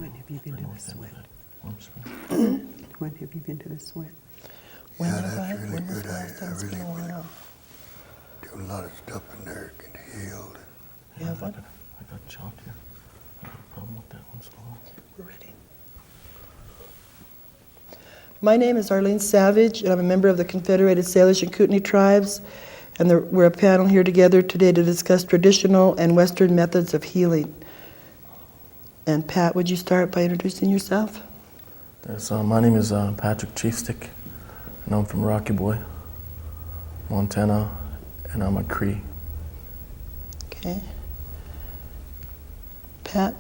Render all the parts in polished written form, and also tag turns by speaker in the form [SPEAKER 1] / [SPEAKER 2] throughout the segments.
[SPEAKER 1] When have you been to the sweat? When have you been to the sweat?
[SPEAKER 2] Yeah, that's really good. I've really been doing a lot of stuff in there, getting healed.
[SPEAKER 3] Yeah, I got chopped here. I have a problem with that one, so
[SPEAKER 4] We're ready. My name is Arlene Savage, and I'm a member of the Confederated Salish and Kootenai Tribes, and we're a panel here together today to discuss traditional and Western methods of healing. And Pat, would you start by introducing yourself?
[SPEAKER 3] Yes, my name is Patrick Chiefstick, and I'm from Rocky Boy, Montana, and I'm a Cree.
[SPEAKER 4] Okay. Pat?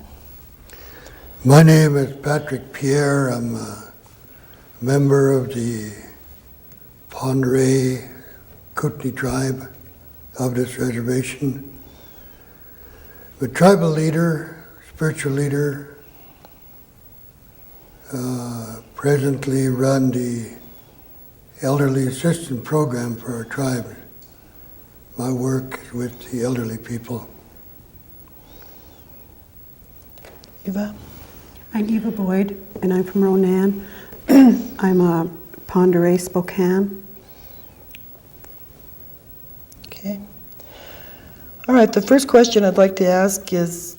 [SPEAKER 2] My name is Patrick Pierre. I'm a member of the Pondere Kootenai tribe of this reservation. I'm a tribal leader, spiritual leader, presently run the elderly assistance program for our tribe. My work is with the elderly people.
[SPEAKER 4] Eva?
[SPEAKER 1] I'm Eva Boyd, and I'm from Ronan. I'm a Pondere Spokane.
[SPEAKER 4] Okay. All right, the first question I'd like to ask is,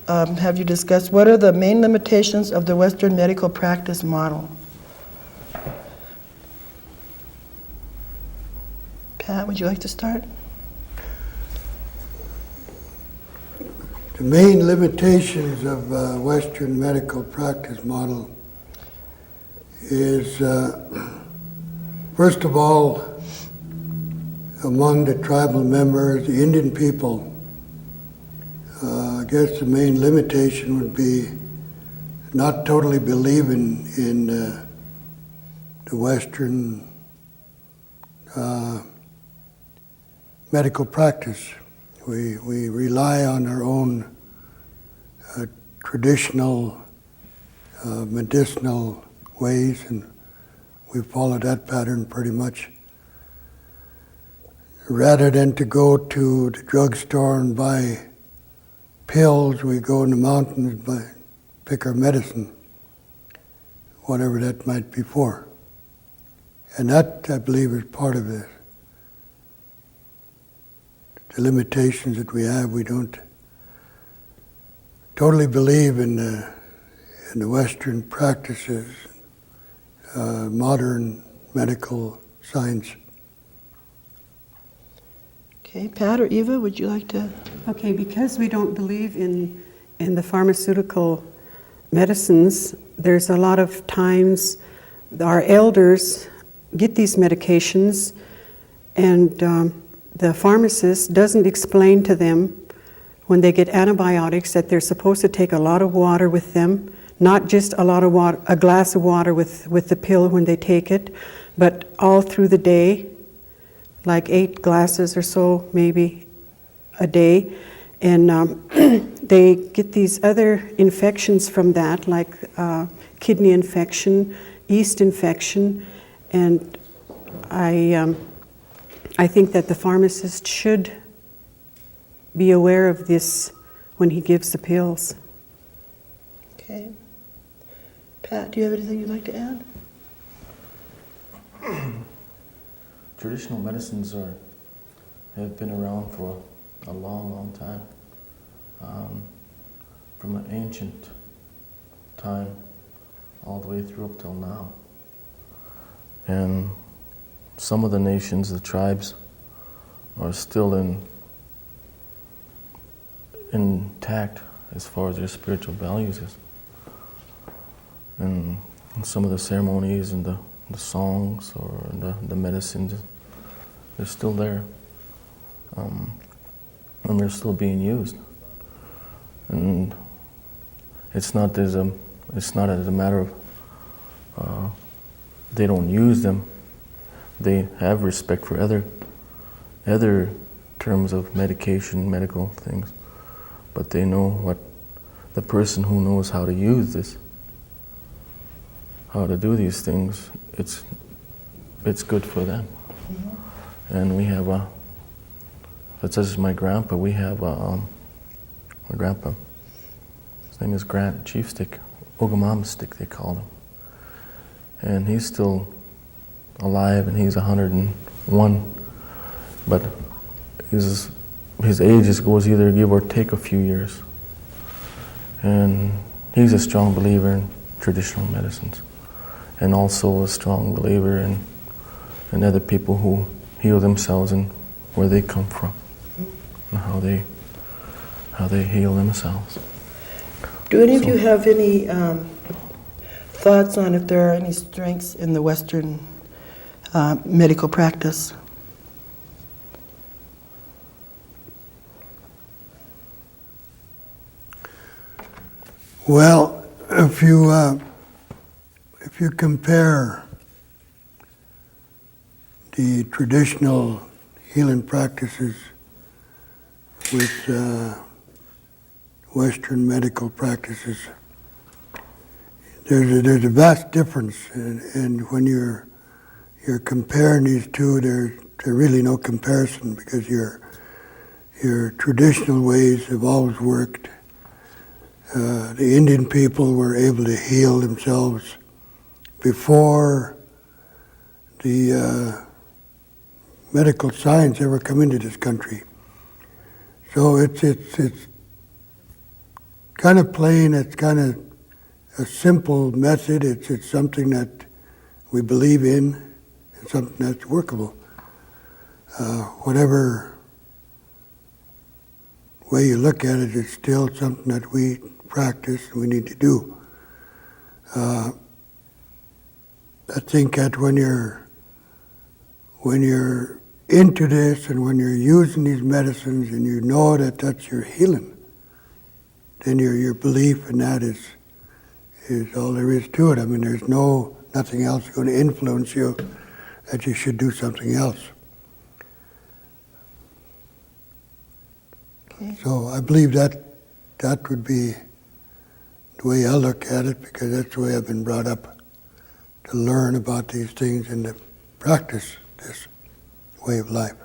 [SPEAKER 4] have you discussed what are the main limitations of the Western medical practice model? Pat, would you like to start?
[SPEAKER 2] The main limitations of Western medical practice model is, first of all, among the tribal members, the Indian people. I guess the main limitation would be not totally believing in the Western medical practice. We rely on our own traditional medicinal ways, and we follow that pattern pretty much. Rather than to go to the drugstore and buy pills, we go in the mountains and pick our medicine, whatever that might be for. And that, I believe, is part of this. The limitations that we have, we don't totally believe in the Western practices, modern medical science.
[SPEAKER 4] Okay, Pat or Eva, would you like to?
[SPEAKER 1] Okay, because we don't believe in the pharmaceutical medicines, there's a lot of times our elders get these medications, and the pharmacist doesn't explain to them when they get antibiotics that they're supposed to take a lot of water with them, not just a lot of water, a glass of water with the pill when they take it, but all through the day, like 8 glasses or so maybe a day. And they get these other infections from that, like kidney infection, yeast infection, and I think that the pharmacist should be aware of this when he gives the pills.
[SPEAKER 4] Okay. Pat, do you have anything you'd like to add?
[SPEAKER 3] traditional medicines have been around for a long, long time. From an ancient time all the way through up till now. And some of the nations, the tribes, are still intact as far as their spiritual values is. And some of the ceremonies and the songs or the medicines, they're still there. And they're still being used. And it's not as a matter of they don't use them. They have respect for other terms of medication, medical things, but they know what the person who knows how to use this, how to do these things, it's good for them. Mm-hmm. And we have this is my grandpa. We have my grandpa. His name is Grant Chiefstick. Stick, they called him. And he's still alive, and he's 101. But his age goes either give or take a few years. And he's a strong believer in traditional medicines, and also a strong believer in other people who heal themselves and where they come from, and how they heal themselves.
[SPEAKER 4] Do any of you have any thoughts on if there are any strengths in the Western medical practice?
[SPEAKER 2] Well, if you compare the traditional healing practices with Western medical practices, there's a vast difference, and when you're comparing these two, there's really no comparison, because your traditional ways have always worked. The Indian people were able to heal themselves before the medical science ever come into this country. So it's kind of plain. It's kind of a simple method. It's something that we believe in, and something that's workable. Whatever way you look at it, it's still something that we practice and we need to do. I think that when you're into this, and when you're using these medicines and you know that that's your healing, then your belief in that is all there is to it. I mean, there's nothing else going to influence you that you should do something else.
[SPEAKER 4] Okay.
[SPEAKER 2] So I believe that would be the way I look at it, because that's the way I've been brought up, to learn about these things and to practice this way of life.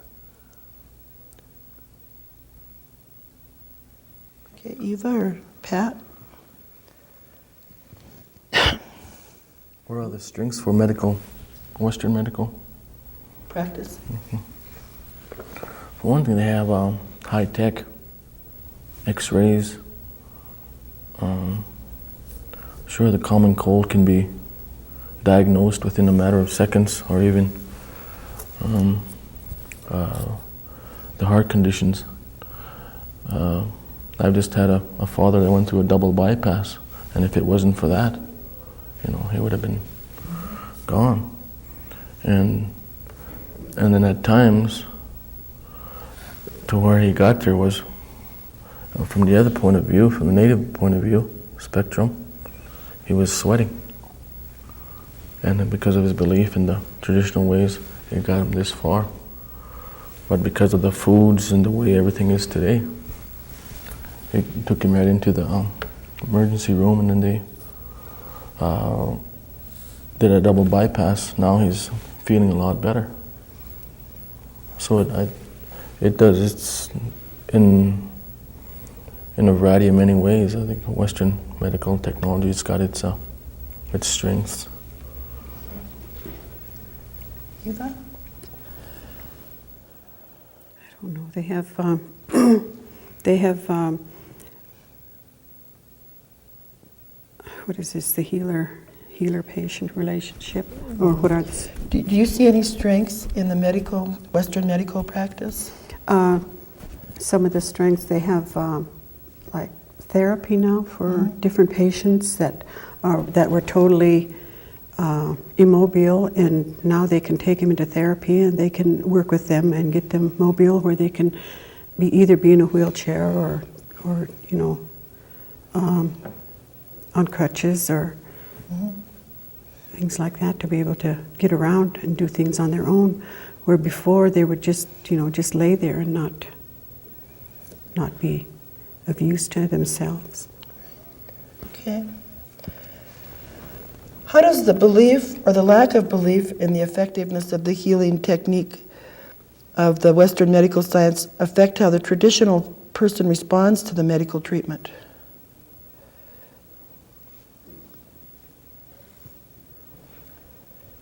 [SPEAKER 4] Okay, Eva or Pat?
[SPEAKER 3] What are the strengths for Western medical
[SPEAKER 4] Practice.
[SPEAKER 3] For one thing, they have high-tech X-rays. Sure, the common cold can be diagnosed within a matter of seconds, or even the heart conditions. I've just had a father that went through a double bypass, and if it wasn't for that, he would have been gone. And then at times, to where he got there was, from the other point of view, from the native point of view, spectrum, he was sweating. And then because of his belief in the traditional ways, it got him this far. But because of the foods and the way everything is today, it took him right into the emergency room, and then they did a double bypass. Now he's feeling a lot better. So it does. It's in a variety of many ways. I think Western medical technology has got its strengths.
[SPEAKER 4] Eva?
[SPEAKER 1] I don't know. They have what is this? The healer-patient relationship, or what are these?
[SPEAKER 4] Do you see any strengths in the Western medical practice?
[SPEAKER 1] Some of the strengths they have, like therapy now for different patients that were totally immobile, and now they can take them into therapy, and they can work with them and get them mobile, where they can either be in a wheelchair or on crutches or things like that, to be able to get around and do things on their own, where before they would just lay there and not be of use to themselves.
[SPEAKER 4] Okay. How does the belief or the lack of belief in the effectiveness of the healing technique of the Western medical science affect how the traditional person responds to the medical treatment?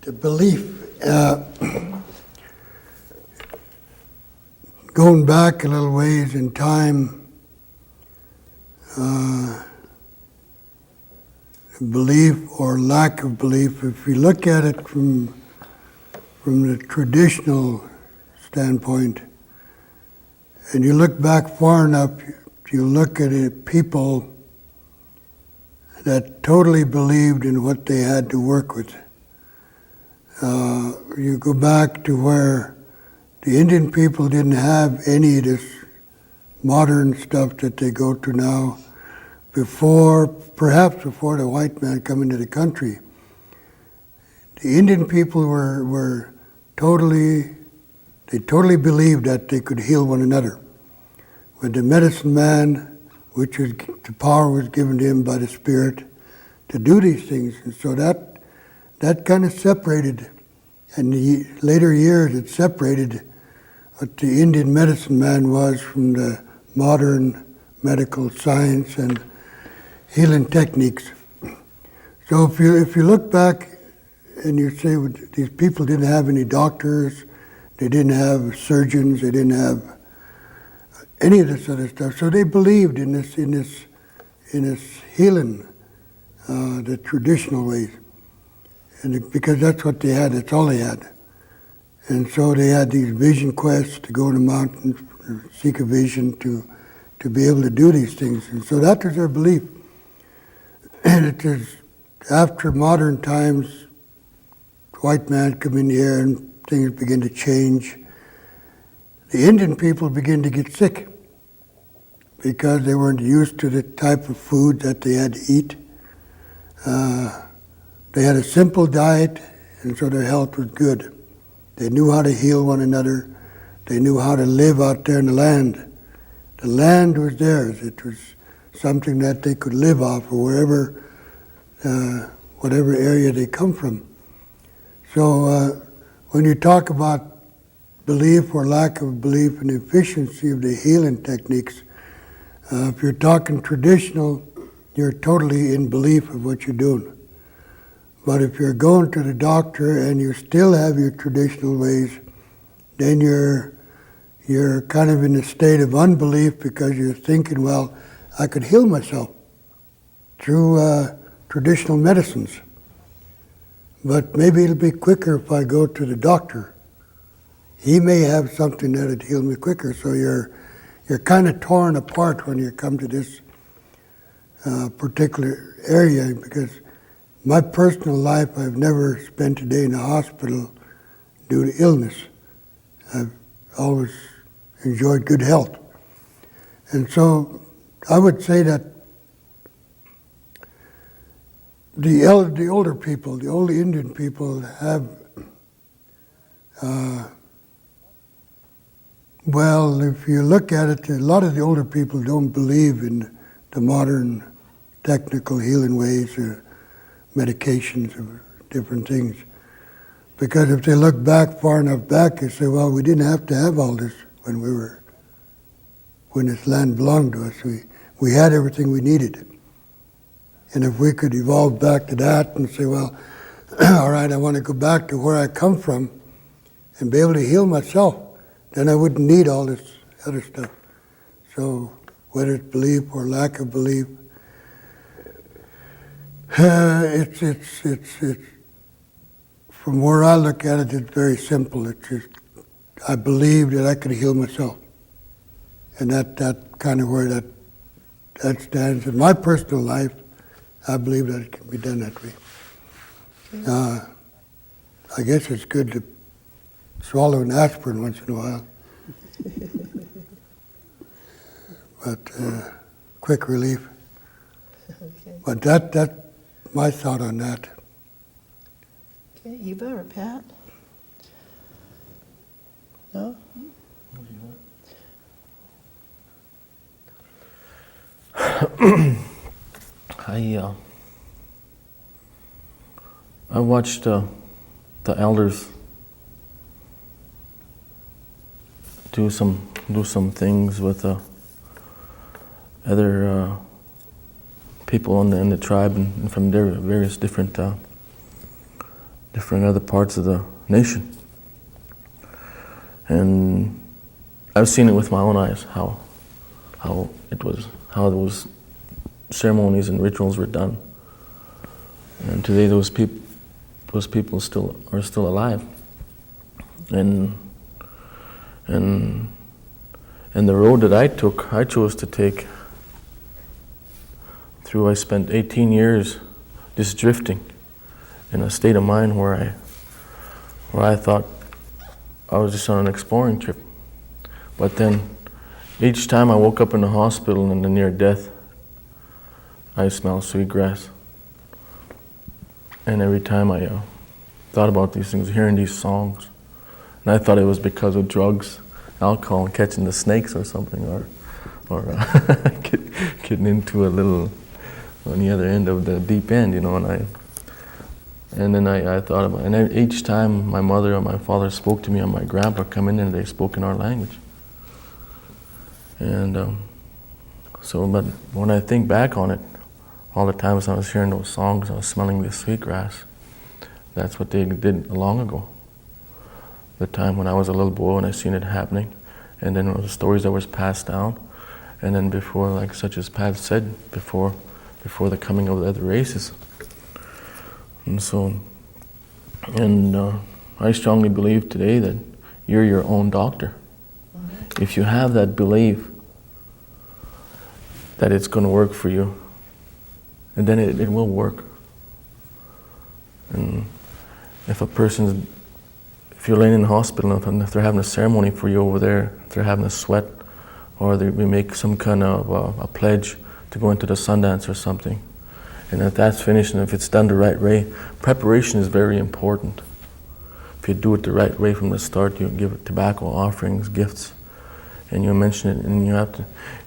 [SPEAKER 2] the belief. Going back a little ways in time, belief or lack of belief, if you look at it from the traditional standpoint, and you look back far enough, you look at it, people that totally believed in what they had to work with. You go back to where the Indian people didn't have any of this modern stuff that they go to now, perhaps before the white man come into the country. The Indian people were totally believed that they could heal one another. When the medicine man, which was, the power was given to him by the Spirit to do these things, and so that kind of separated, in the later years it separated what the Indian medicine man was from the modern medical science and healing techniques. So if you look back and you say, well, these people didn't have any doctors, they didn't have surgeons, they didn't have any of this other stuff, so they believed in this healing, the traditional ways, and because that's what they had, that's all they had. And so they had these vision quests to go in the mountains, seek a vision to be able to do these things. And so that was their belief. And it is after modern times, white man come in here and things begin to change. The Indian people begin to get sick because they weren't used to the type of food that they had to eat. They had a simple diet, and so their health was good. They knew how to heal one another. They knew how to live out there in the land. The land was theirs. It was something that they could live off, or whatever area they come from. So when you talk about belief or lack of belief in the efficiency of the healing techniques, if you're talking traditional, you're totally in belief of what you're doing. But if you're going to the doctor and you still have your traditional ways, then you're kind of in a state of unbelief because you're thinking, well, I could heal myself through traditional medicines. But maybe it'll be quicker if I go to the doctor. He may have something that'd heal me quicker. So you're kind of torn apart when you come to this particular area, because my personal life, I've never spent a day in a hospital due to illness. I've always enjoyed good health. And so I would say that the older people, the old Indian people have, well, if you look at it, a lot of the older people don't believe in the modern technical healing ways or medications or different things. Because if they look back far enough back, they say, well, we didn't have to have all this when this land belonged to us. We had everything we needed. And if we could evolve back to that and say, well, all right, I want to go back to where I come from and be able to heal myself, then I wouldn't need all this other stuff. So whether it's belief or lack of belief, it's from where I look at it, it's very simple. It's just, I believe that I could heal myself. And that kind of where that stands in my personal life. I believe that it can be done that way. I guess it's good to swallow an aspirin once in a while. But quick relief.
[SPEAKER 4] Okay.
[SPEAKER 2] But that's my thought on that.
[SPEAKER 4] Okay, Eva or Pat? No?
[SPEAKER 3] I watched the elders do some things with other people in the tribe and from their various different different other parts of the nation. And I've seen it with my own eyes, how those ceremonies and rituals were done. And today those people are still alive. And the road that I chose to take through, I spent 18 years just drifting in a state of mind where I thought I was just on an exploring trip. But then each time I woke up in the hospital and near death, I smelled sweetgrass. And every time I thought about these things, hearing these songs, and I thought it was because of drugs, alcohol, and catching the snakes or something, or getting into a little on the other end of the deep end, you know. And then I thought about it. And each time my mother or my father spoke to me, or my grandpa come in and they spoke in our language. And but when I think back on it, all the times I was hearing those songs, I was smelling this sweetgrass. That's what they did long ago. The time when I was a little boy and I seen it happening, and then the stories that was passed down, and then before, like such as Pat said, before the coming of the other races. And so, I strongly believe today that you're your own doctor. Mm-hmm. If you have that belief that it's going to work for you, and then it will work. And if you're laying in the hospital, and if they're having a ceremony for you over there, if they're having a sweat, or we make some kind of a pledge to go into the Sundance or something, and if that's finished, and if it's done the right way, preparation is very important. If you do it the right way from the start, you give tobacco offerings, gifts, and you mention it,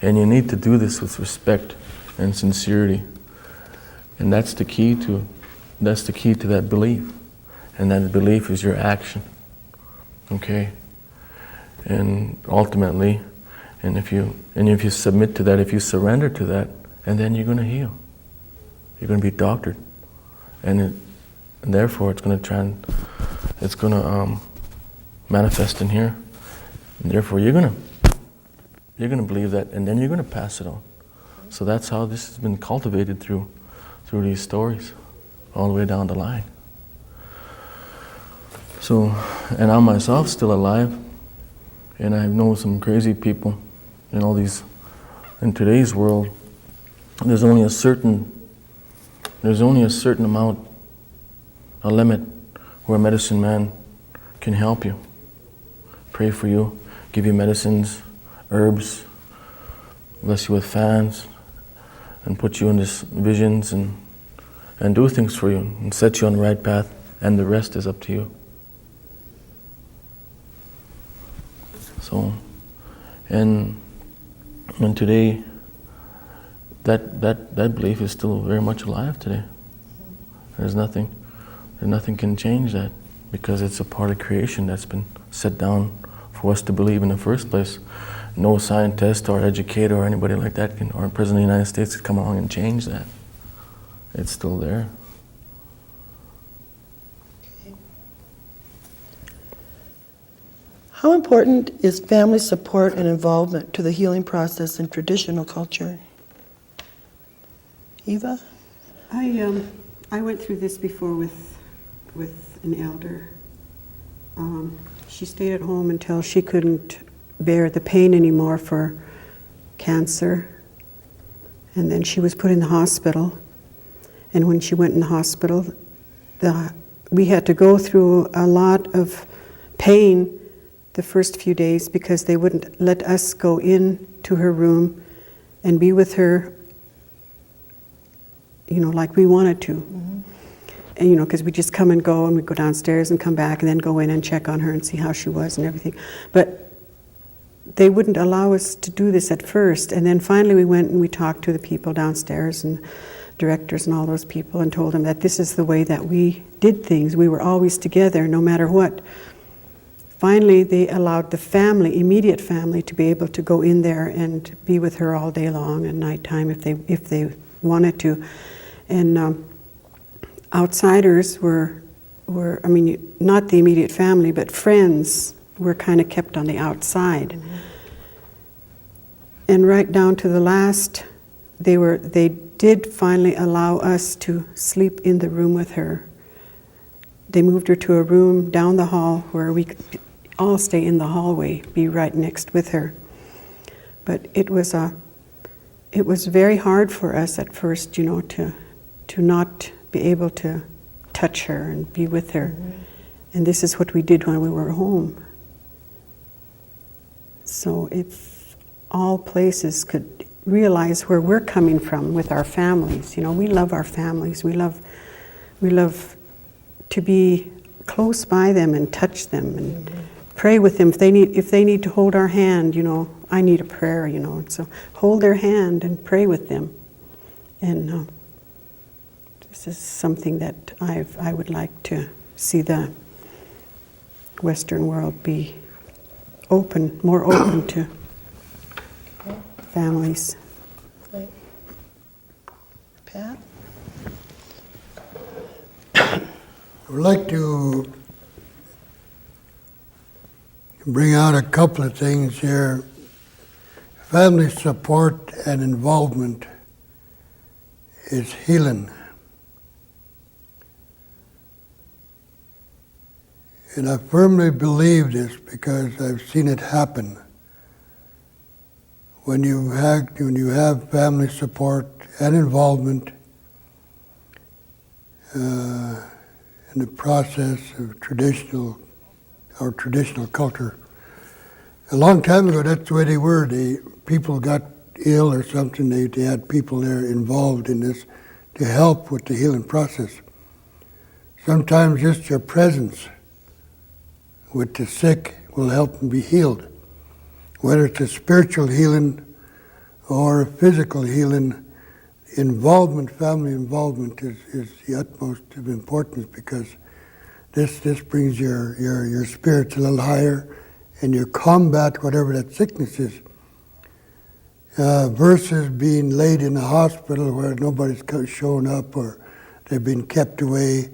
[SPEAKER 3] and you need to do this with respect and sincerity. And that's the key to that belief. And that belief is your action. Okay? And ultimately, and if you submit to that, if you surrender to that, and then you're going to heal. You're going to be doctored. And therefore it's going to manifest in here. And therefore you're going to believe that, and then you're going to pass it on. So that's how this has been cultivated through these stories, all the way down the line. So, and I'm myself still alive, and I know some crazy people in today's world. There's only a certain amount, a limit, where a medicine man can help you, pray for you, give you medicines, herbs, bless you with fans, and put you in these visions and do things for you and set you on the right path, and the rest is up to you. So, and today, that belief is still very much alive today. There's nothing can change that, because it's a part of creation that's been set down for us to believe in the first place. No scientist or educator or anybody like that or President of the United States can come along and change that. It's still there.
[SPEAKER 4] Okay. How important is family support and involvement to the healing process in traditional culture? Eva?
[SPEAKER 1] I went through this before with an elder. She stayed at home until she couldn't bear the pain anymore for cancer, and then she was put in the hospital. And when she went in the hospital, we had to go through a lot of pain the first few days, because they wouldn't let us go in to her room and be with her, like we wanted to. Mm-hmm. And because we just come and go, and we'd go downstairs and come back and then go in and check on her and see how she was and everything. But they wouldn't allow us to do this at first. And then finally we went and we talked to the people downstairs and directors and all those people, and told them that this is the way that we did things. We were always together no matter what. Finally they allowed the family, immediate family, to be able to go in there and be with her all day long and nighttime if they wanted to. And outsiders were were, I mean, not the immediate family, but friends were kind of kept on the outside. And right down to the last, they did finally allow us to sleep in the room with her. They moved her to a room down the hall where we could all stay in the hallway, be right next with her. But it was very hard for us at first, you know, to not be able to touch her and be with her. And this is what we did when we were home. So if all places could realize where we're coming from with our families, you know, we love our families. We love to be close by them and touch them and pray with them. If they need to hold our hand, you know, I need a prayer, you know, and so hold their hand and pray with them. And this is something that I would like to see the Western world be more open to families.
[SPEAKER 4] Right. Pat?
[SPEAKER 2] I would like to bring out a couple of things here. Family support and involvement is healing. And I firmly believe this because I've seen it happen. When you have family support and involvement in the process of traditional culture. A long time ago, that's the way they were. People got ill or something, they had people there involved in this to help with the healing process. Sometimes just your presence with the sick will help them be healed. Whether it's a spiritual healing or a physical healing, family involvement is the utmost of importance because this brings your spirits a little higher and you combat whatever that sickness is. Versus being laid in a hospital where nobody's shown up or they've been kept away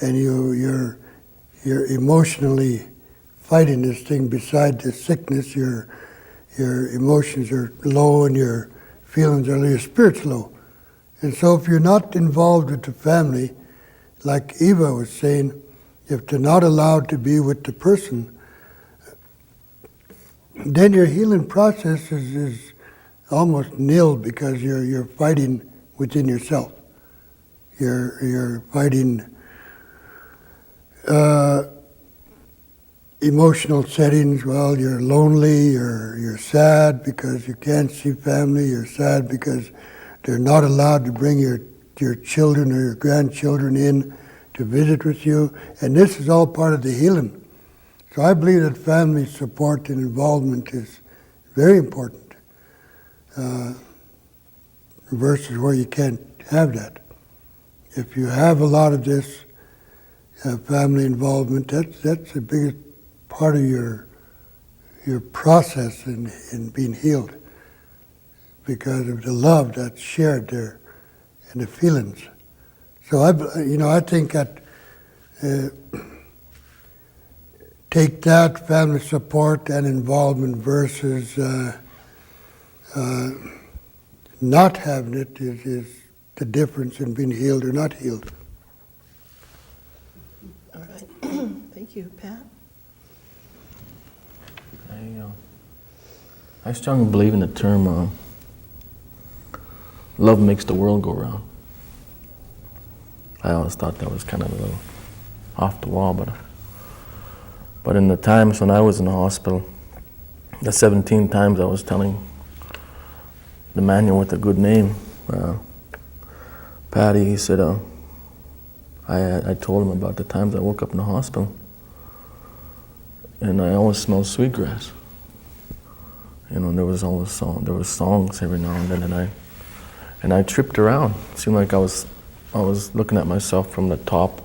[SPEAKER 2] and you're emotionally fighting this thing beside the sickness. Your emotions are low and your feelings are low, your spirit's low. And so if you're not involved with the family, like Eva was saying, if they're not allowed to be with the person, then your healing process is almost nil because you're fighting within yourself. You're fighting emotional settings. Well, you're lonely, you're sad because you can't see family, you're sad because they're not allowed to bring your children or your grandchildren in to visit with you, and this is all part of the healing. So I believe that family support and involvement is very important versus where you can't have that. If you have a lot of this family involvement, that's the biggest part of your process in being healed because of the love that's shared there and the feelings. So I think that take that family support and involvement versus not having it is the difference in being healed or not healed.
[SPEAKER 4] All right. Thank you. Pat?
[SPEAKER 3] I strongly believe in the term love makes the world go round. I always thought that was kind of a little off the wall, but in the times when I was in the hospital, the 17 times I was telling the manual with a good name, Patty, he said, I told him about the times I woke up in the hospital and I always smelled sweetgrass. You know, there was songs every now and then, and I tripped around. It seemed like I was looking at myself from the top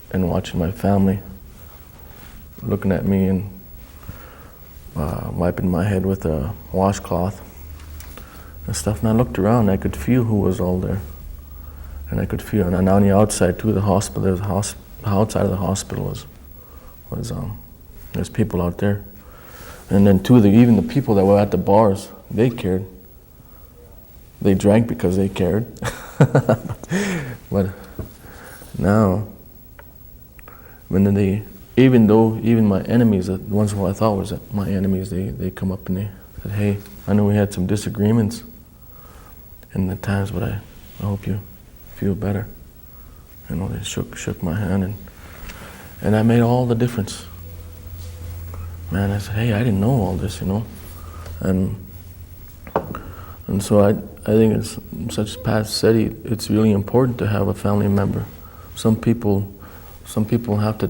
[SPEAKER 3] and watching my family looking at me and wiping my head with a washcloth and stuff. And I looked around and I could feel who was all there. And I could feel, and on the outside too, the hospital, there's outside of the hospital was there's people out there. And then too, even the people that were at the bars, they cared. They drank because they cared. But now, even my enemies, the ones who I thought was my enemies, they come up and they said, hey, I know we had some disagreements in the times, but I hope you feel better. You know, they shook my hand, and that made all the difference. Man, I said, hey, I didn't know all this, you know. And so I think it's, such as Pat said, it's really important to have a family member. Some people have to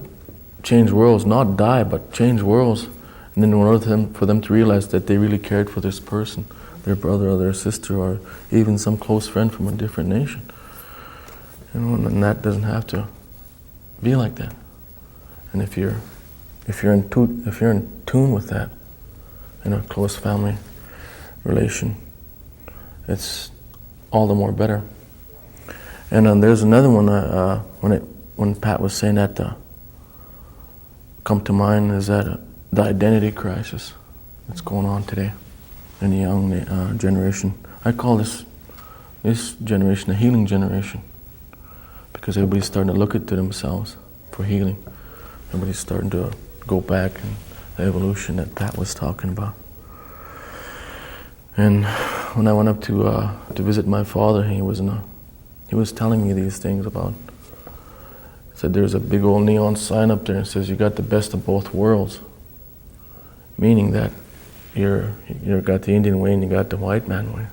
[SPEAKER 3] change worlds, not die, but change worlds. And then in order for them to realize that they really cared for this person, their brother or their sister, or even some close friend from a different nation. You know, and that doesn't have to be like that. And if you're in tune with that, in a close family relation, it's all the more better. And there's another one when Pat was saying that come to mind is that the identity crisis that's going on today in the young generation. I call this generation a healing generation, because everybody's starting to look into themselves for healing. Everybody's starting to go back in the evolution that Pat was talking about. And when I went up to visit my father, he was telling me these things about. He said there's a big old neon sign up there and says you got the best of both worlds, meaning that you got the Indian way and you got the white man way.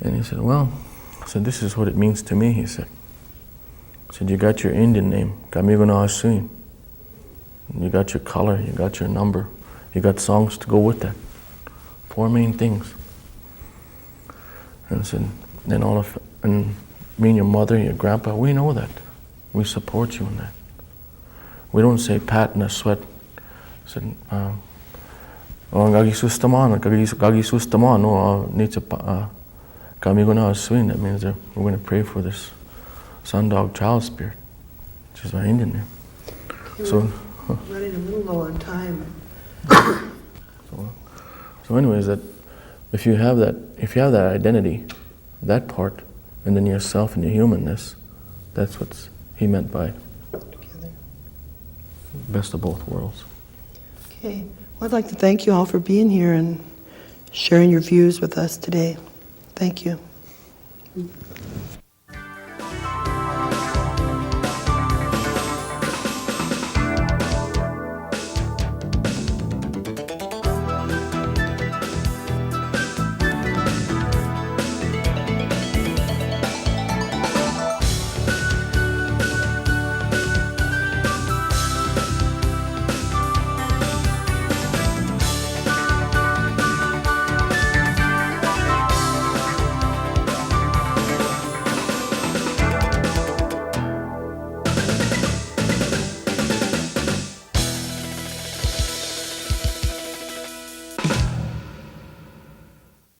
[SPEAKER 3] And he said, well, this is what it means to me. He said you got your Indian name, Kamigo na Asuin. You got your color, you got your number, you got songs to go with that. 4 main things. And I said, and me and your mother, your grandpa, we know that. We support you in that. We don't say Pat in a sweat. I said, gagi sustaman, no, needs a kamigo na Asuin. That means that we're going to pray for this sundog child spirit, which is our Indian name. So.
[SPEAKER 4] Running a little low on time.
[SPEAKER 3] So anyways, that if you have that identity, that part, and then yourself and your humanness, that's what he meant by
[SPEAKER 4] Together.
[SPEAKER 3] best of both worlds.
[SPEAKER 4] Okay. Well, I'd like to thank you all for being here and sharing your views with us today. Thank you.